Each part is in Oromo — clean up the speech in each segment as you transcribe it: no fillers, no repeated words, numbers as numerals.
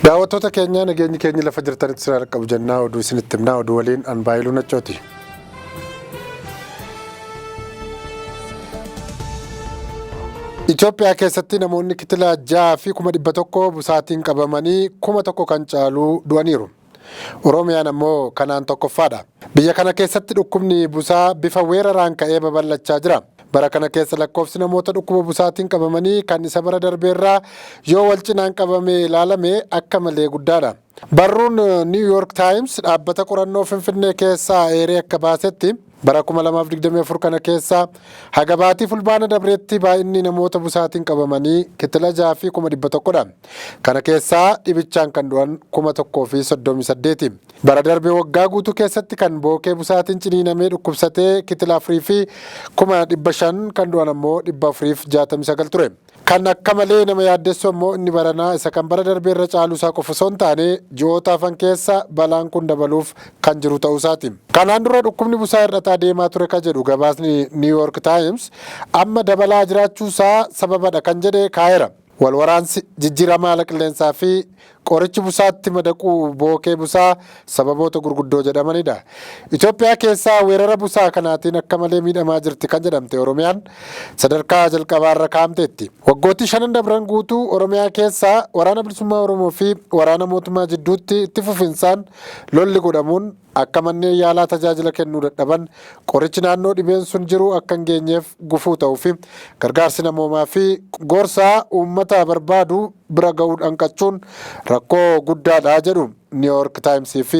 Daawwattoota keenya nageenyi keenya lafa jirtanitti sirna qabu jennaa oduu isinitti himnaa oduu waliin Anbaayiluu Nachooti. Itoophiyaa keessatti namoonni kitila 6,100 busaatiin qabamanii 1,000 kan caalu du'aniiru. Oromiyaan ammoo kanaan tokkoffaadha. Biyya kana keessatti dhukkubni busaa bifa weeraraan ka'ee babal'achaa jira. Bara kana keessa lakkoofsi namoota dhukkuba busaatiin qabamanii kan isa bara darbeerraa yoo wal cinaan qabame ilaalame akka malee guddaadha. Barruun New York Times dhaabbata qorannoo Finfinnee keessaa eeree akka baasetti bara 2024 kana keessa haga baatii fulbaana dabreetti baay'inni namoota busaatiin qabamanii kitila 6,100dha. Kana keessaa dhibichaan kan du'an 1,038. Bara darbee waggaa guutuu keessatti kan bookee busaatiin ciniinamee dhukkubsatee kitila 4,500 kan du'an ammoo 469 ture. Kan akka malee nama yaaddessu ammoo inni baranaa isa kan bara darbee irra caaluusaa qofa osoo hin taane ji'oota hafan keessa balaan kun dabaluuf kan jiru ta'uusaati. Kanaan dura dhukkubni busaa hir'ataa deemaa ture kan jedhu gabaasni New York Times amma dabalaa jiraachuusaa sababadha kan jedhe kaa'eera. Walwaraansi jijjiirama haala qilleensaa fi qorichi busaatti madaquu bookee busaa sababoota gurguddoo jedhamanidha. Itoophiyaa keessaa weerara busaa kanaatiin akka malee miidhamaa jirti kan jedhamte Oromiyaan sadarkaa jalqabaarra kaa'amteetti. Waggootii 5 dabran guutuu Oromiyaa keessaa waraana bilisummaa Oromoo fi waraana mootummaa jidduutti itti fufinsaan lolli godhamuun akka manneen yaalaa tajaajila kennuu dadhaban qorichi naannoo dhibeen sun jiru akka hin geenyeef gufuu ta'uu fi gargaarsi namoomaa fi gorsaa uummata barbaadu bira ga'uu dhanqachuun rakkoo guddaadha jedhu New York Times fi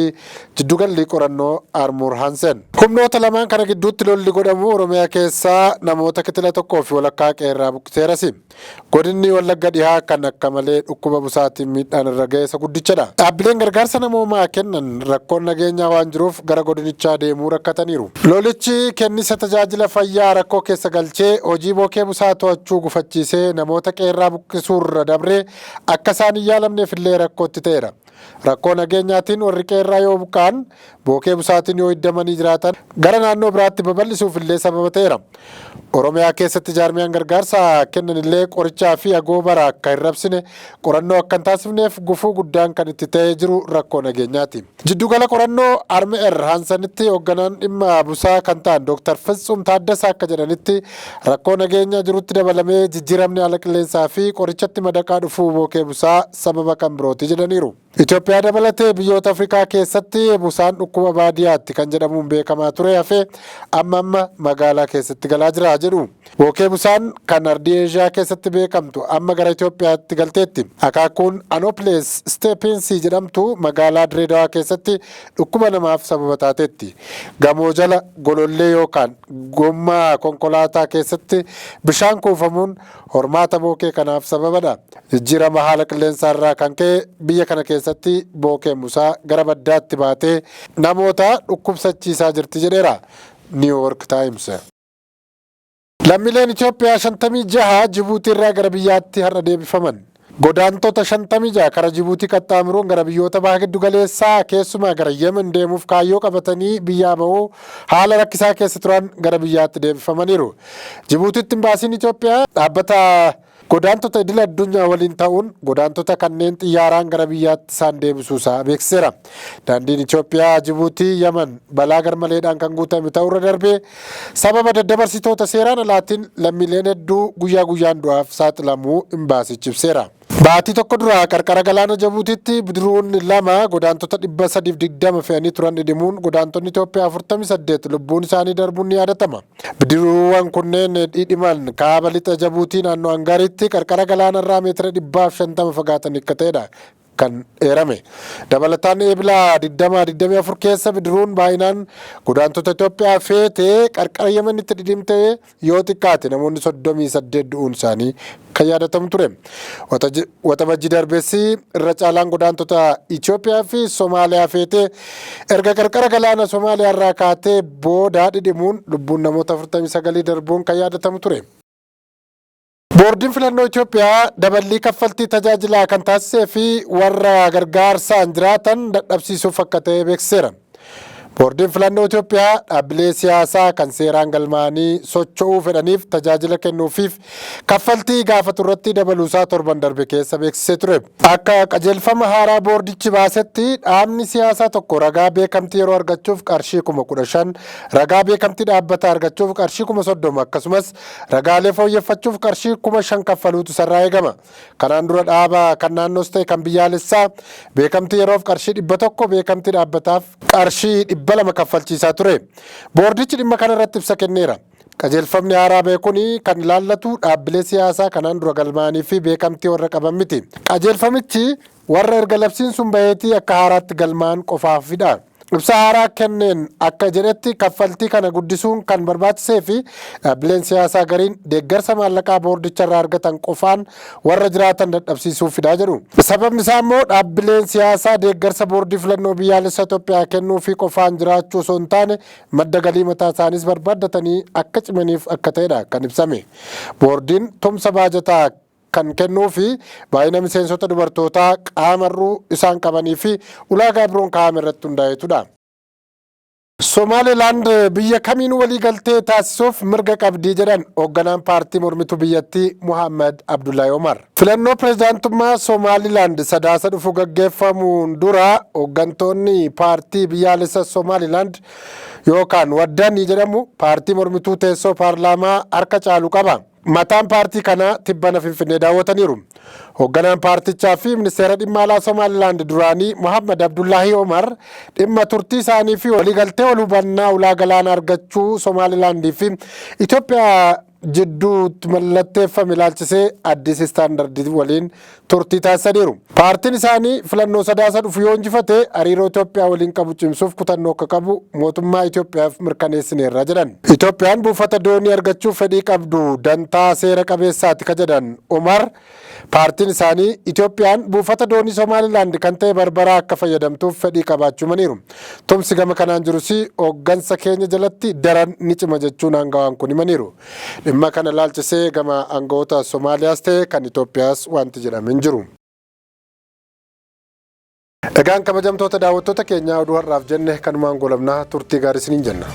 jiddugalli qorannoo Armor Hansen. Humnoota lamaan kana gidduutti lolli godhamu Oromiyaa keessaa namoota kitila 1 fi walakkaa qeerraa buqqiseerasi. Godinni Wallagga dhihaa kan akka malee dhukkuba busaatiin miidhaan irra ga'e isa guddichadha. Dhaabbileen gargaarsa namoomaa kennan rakkoon nageenyaa waan jiruuf gara godinichaa deemuu rakkataniiru. Lolichi kennisa tajaajila fayyaa rakkoo keessa galchee hojii bookee busaa to'achuu gufachiisee namoota qeerraa buqqisuurra dabree akka isaan hin yaalamneef illee rakkootti ta'eera. Rakkoo nageenyaatiin warri qeerraa yoo buqqa'an bookee busaatiin yoo hiddamanii jiraatan gara naannoo biraatti babal'isuuf illee sababa ta'eera. Oromiyaa keessatti jaarmiyaan gargaarsa kennan illee qorichaa fi agoobara akka hin rabsine qorannoo akka hin taasifneef gufuu guddaan kan itti ta'ee jiru rakkoo nageenyaati. Jiddugala qorannoo Armor Hansenitti hoogganaan dhimma busaa kan ta'an Dr. Fitsum Taaddasaa akka jedhanitti rakkoo nageenyaa jirutti dabalamee jijjiiramni haala qilleensaa fi qorichatti madaqaa dhufuu bookee busaa sababa kan birooti jedhaniiru. Itoophiyaa dabalatee biyyoota Afrikaa keessatti busaan dhukkuba baadiyyaatti kan jedhamuun beekamaa ture hafee amma magaalaa keessatti galaa jira jedhu. Bookee busaan kan ardii Eeshiyaa keessatti beekamtu amma gara Itoophiyaatti galteetti. Akaakuun Anopheles Stephensi jedhamtu magaalaa Direedawaa keessatti dhukkuba namaaf sababa taateetti. Gamoo jala golollee yookaan gommaa konkolaataa keessatti bishaan kuufamuun hormaata bookee kanaaf sababadha. Jijjiirama haala qilleensaa irraa kan ka'e biyya kana keessatti bookeen busaa gara baddaatti baatee namoota dhukkubsachiisaa jirti jedheera New York Times. Lammiileen Itoophiyaa 56 Jibuutii irraa gara biyyaatti har'a deebifaman. Godaantota 56 kara Jibuutii qaxxaamuruun gara biyyoota baha giddu galeessaa keessumaa gara Yemen deemuuf kaayyoo qabatanii biyyaa bahuu haala rakkisaa keessa turan gara biyyaatti deebifamaniiru. Jibuutiitti imbaasiin Itoophiyaa dhaabbata godaantota idil addunyaa waliin ta'uun godaantota kanneen xiyyaaraan gara biyyaatti isaan deebisuusaa beeksiseera. Daandiin Itoophiyaa Jibuutii Yemen balaa garmaleedhaan kan guutame ta'urra darbee sababa daddabarsitoota seeraan alaatiin lammiileen hedduu guyyaa guyyaan du'aaf saaxilamuu imbaasichi ibseera. Baatii tokko dura qarqara galaana Jibuutiitti bidiruun 2 godaantota 320 fe'anii turan dhidhimuun godaantonni Itoophiyaa 48 lubbuun isaanii darbuun ni yaadatama. Bidiruuwwan kunneen dhidhiman kaaba lixa Jibuutii naannoo Angaariitti qarqara galaanarraa meetira 150 fagaatan akka ta'edha kan eerame. Dabalataan eebila 2024 keessa bidiruun baay'inaan godaantota Itoophiyaa feetee qarqara Yemenitti dhidhimtee yoo xiqqaate namoonni 38 du'uun isaanii kan yaadatamu ture. Waxabajjii darbeessi irra caalaan godaantota Itoophiyaa fi Somaaliyaa feetee erga qarqara galaana Somaaliyaa irraa kaatee booda dhidhimuun lubbuun namoota 49 darbuun kan yaadatamu ture. Boordiin filannoo Itoophiyaa daballii kaffaltii tajaajilaa kan taasisee fi warra gargaarsaan jiraatan dadhabsiisuuf akka ta'e beeksiseera. Boordiin filannoo Itoophiyaa dhaabbilee siyaasaa kan seeraan galmaa'anii socho'uu fedhaniif tajaajila kennuufiif kaffaltii gaafatu irratti dabaluusaa torban darbe keessa beeksisee ture. Akka qajeelfama haaraa boordichi baasetti dhaabni siyaasaa tokko ragaa beekamtii yeroo argachuuf qarshii 15,000, ragaa beekamtii dhaabbataa argachuuf qarshii 30,000 akkasumas ragaalee fooyyeffachuuf qarshii 5,000 kaffaluutu sarraa eegama. Kanaan dura dhaaba kan naannoos ta'e kan biyyaalessaa beekamtii yeroof qarshii 100, beekamtii dhaabbataaf qarshii 200 kaffalchiisaa ture. Boordichi dhimma kana irratti ibsa kenneera. Qajeelfamni haaraa ba'e kun kan ilaallatu dhaabbilee siyaasaa kanaan dura galmaa'anii fi beekamtii warra qaban miti. Qajeelfamichi warra erga labsiin sun baheetii akka haaraatti galmaa'an qofaafidha. Ibsa haaraa kenneen akka jedhetti kaffaltii kana guddisuun kan barbaachisee fi dhaabbileen siyaasaa gariin deeggarsa maallaqaa boordicha irraa argatan qofaan warra jiraatan dadhabsiisuufidha jedhu. Sababni isaa immoo dhaabbileen siyaasaa deeggarsa boordii filannoo biyyaalessaa Itoophiyaa kennuu fi qofaan jiraachuu osoo hin taane madda galii mataa isaaniis barbaaddatanii akka cimaniif akka ta'edha kan ibsame. Boordiin tumsa baajataa kan kennuu fi baay'ina miseensota dubartootaa qaamarruu isaan qabanii fi ulaagaa biroon kaa'ame irratti hundaa'etudha. Somaalilaand biyya kamiin walii galtee taasisuuf mirga qabdii jedhan hoogganaan paartii mormituu biyyattii Muhammad Abdullahi Omar. Filannoo pireezidaantummaa Somaalilaand sadaasa dhufu gaggeeffamuun dura hooggantoonni paartii biyyaalessa Somaalilaand yookaan waddanii jedhamu paartii mormituu teessoo paarlaamaa harka caalu qaba. Mataan paartii kana tibbana Finfinnee daawwataniiru. Hoogganaan paartichaa fi ministeera dhimma alaa Somaalilaand duraanii Muhammad Abdullahi Omar dhimma turtii isaanii fi waliigaltee wal hubannaa ulaa galaanaa argachuu Somaalilaandii fi Itoophiyaa jidduutti mallatteeffame ilaalchisee Addis Istaandardii waliin turtii taasisaniiru. Paartiin isaanii filannoo sadaasa dhufu yoo injifate hariiroo Itoophiyaa waliin qabu cimsuuf kutannoo akka qabu mootummaa Itoophiyaaf mirkaneessineerra jedhan. Itoophiyaan buufata doonii argachuuf fedhii qabdu dantaa seera qabeessaati ka jedhan Omar paartiin isaanii Itoophiyaan buufata doonii Somaalilaand kan ta'e Barbaraa akka fayyadamtuuf fedhii qabaachuu maniiru. Tumsi gama kanaan jirus hooggansa keenya jalatti daran ni cima jechuun aangawaan kun himaniiru. Dhimma kana ilaalchisee gama aangawoota Somaaliyaas ta'e kan Itoophiyaas wanti jedhame hin jiru. Egaan kabajamtoota daawwattoota keenyaa oduu har'aaf jenne kanumaan goolabnaa turtii gaarii isiniin jenna.